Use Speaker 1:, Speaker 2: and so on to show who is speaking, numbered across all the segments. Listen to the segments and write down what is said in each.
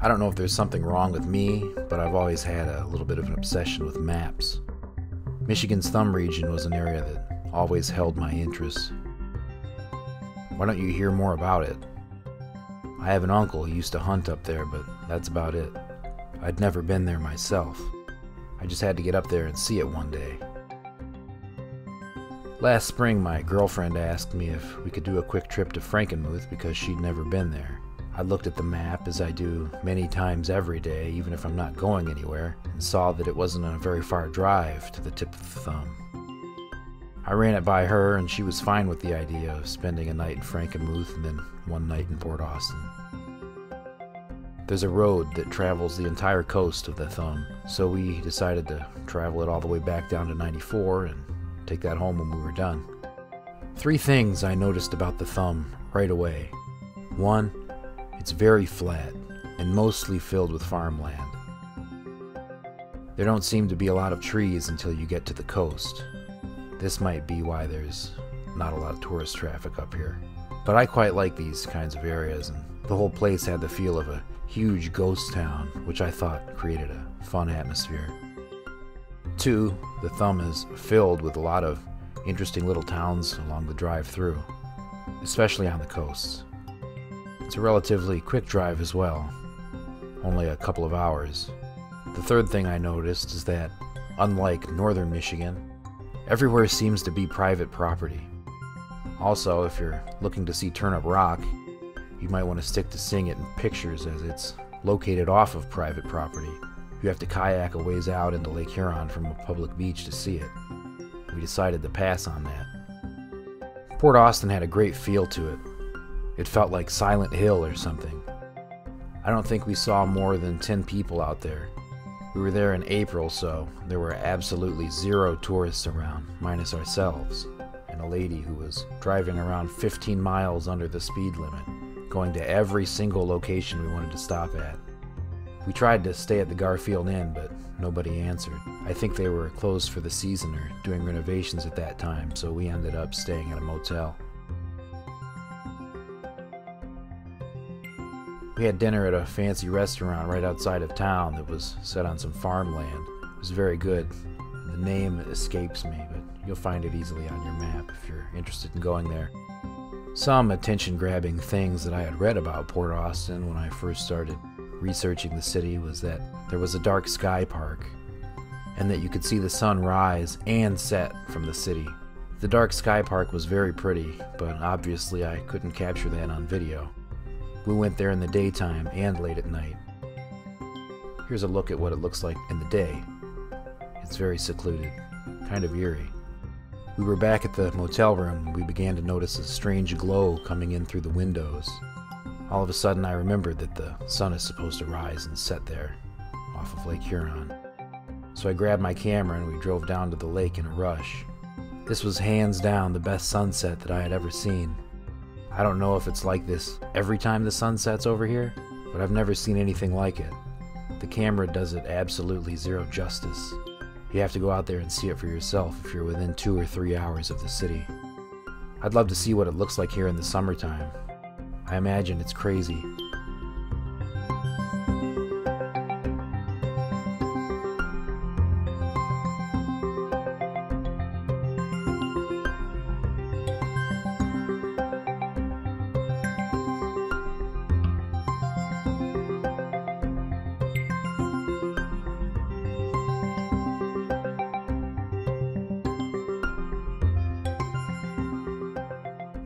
Speaker 1: I don't know if there's something wrong with me, but I've always had a little bit of an obsession with maps. Michigan's Thumb region was an area that always held my interest. Why don't you hear more about it? I have an uncle who used to hunt up there, but that's about it. I'd never been there myself. I just had to get up there and see it one day. Last spring, my girlfriend asked me if we could do a quick trip to Frankenmuth because she'd never been there. I looked at the map, as I do many times every day, even if I'm not going anywhere, and saw that it wasn't a very far drive to the tip of the thumb. I ran it by her, and she was fine with the idea of spending a night in Frankenmuth and then one night in Port Austin. There's a road that travels the entire coast of the thumb, so we decided to travel it all the way back down to 94 and take that home when we were done. 3 things I noticed about the thumb right away. 1, it's very flat and mostly filled with farmland. There don't seem to be a lot of trees until you get to the coast. This might be why there's not a lot of tourist traffic up here. But I quite like these kinds of areas, and the whole place had the feel of a huge ghost town, which I thought created a fun atmosphere. 2, the thumb is filled with a lot of interesting little towns along the drive through, especially on the coasts. It's a relatively quick drive as well, only a couple of hours. The 3rd thing I noticed is that, unlike northern Michigan, everywhere seems to be private property. Also, if you're looking to see Turnip Rock, you might want to stick to seeing it in pictures as it's located off of private property. You have to kayak a ways out into Lake Huron from a public beach to see it. We decided to pass on that. Port Austin had a great feel to it. It felt like Silent Hill or something. I don't think we saw more than 10 people out there. We were there in April, so there were absolutely 0 tourists around, minus ourselves, and a lady who was driving around 15 miles under the speed limit, going to every single location we wanted to stop at. We tried to stay at the Garfield Inn, but nobody answered. I think they were closed for the season or doing renovations at that time, so we ended up staying at a motel. We had dinner at a fancy restaurant right outside of town that was set on some farmland. It was very good. The name escapes me, but you'll find it easily on your map if you're interested in going there. Some attention-grabbing things that I had read about Port Austin when I first started researching the city was that there was a dark sky park, and that you could see the sun rise and set from the city. The dark sky park was very pretty, but obviously I couldn't capture that on video. We went there in the daytime and late at night. Here's a look at what it looks like in the day. It's very secluded, kind of eerie. We were back at the motel room and we began to notice a strange glow coming in through the windows. All of a sudden I remembered that the sun is supposed to rise and set there, off of Lake Huron. So I grabbed my camera and we drove down to the lake in a rush. This was hands down the best sunset that I had ever seen. I don't know if it's like this every time the sun sets over here, but I've never seen anything like it. The camera does it absolutely 0 justice. You have to go out there and see it for yourself if you're within 2 or 3 hours of the city. I'd love to see what it looks like here in the summertime. I imagine it's crazy.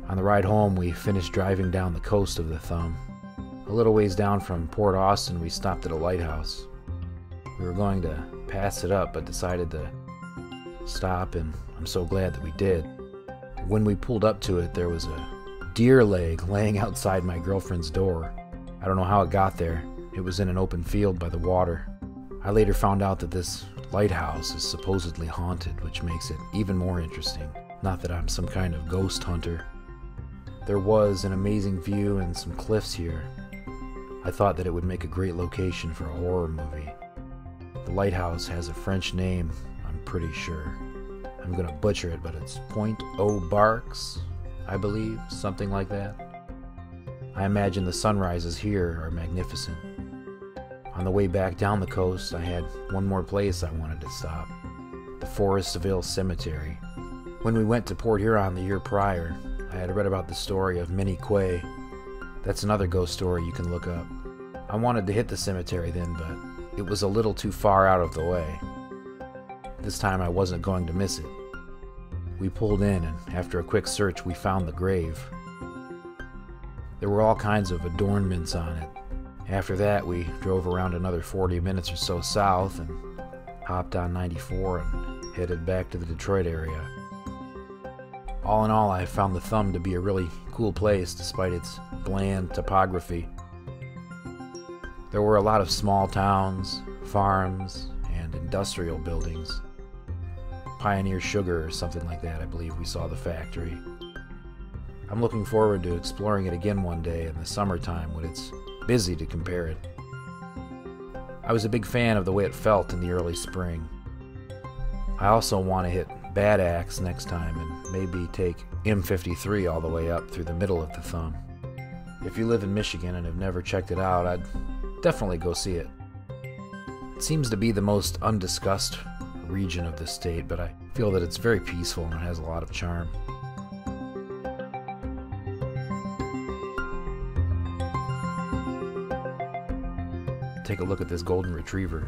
Speaker 1: On the ride home, we finished driving down the coast of the thumb. A little ways down from Port Austin, we stopped at a lighthouse. We were going to pass it up, but decided to stop, and I'm so glad that we did. When we pulled up to it, there was a deer leg laying outside my girlfriend's door. I don't know how it got there. It was in an open field by the water. I later found out that this lighthouse is supposedly haunted, which makes it even more interesting. Not that I'm some kind of ghost hunter. There was an amazing view and some cliffs here. I thought that it would make a great location for a horror movie. The lighthouse has a French name, I'm pretty sure. I'm gonna butcher it, but it's Point aux Barques, I believe, something like that. I imagine the sunrises here are magnificent. On the way back down the coast, I had one more place I wanted to stop, the Caseville Cemetery. When we went to Port Huron the year prior, I had read about the story of Minnie Quay. That's another ghost story you can look up. I wanted to hit the cemetery then, but it was a little too far out of the way. This time I wasn't going to miss it. We pulled in, and after a quick search, we found the grave. There were all kinds of adornments on it. After that, we drove around another 40 minutes or so south and hopped on 94 and headed back to the Detroit area. All in all, I found the Thumb to be a really cool place despite its bland topography. There were a lot of small towns, farms, and industrial buildings. Pioneer Sugar or something like that, I believe we saw the factory. I'm looking forward to exploring it again one day in the summertime when it's busy to compare it. I was a big fan of the way it felt in the early spring. I also want to hit Bad Axe next time and maybe take M53 all the way up through the middle of the Thumb. If you live in Michigan and have never checked it out, I'd definitely go see it. It seems to be the most undiscussed region of the state, but I feel that it's very peaceful and it has a lot of charm. Take a look at this golden retriever.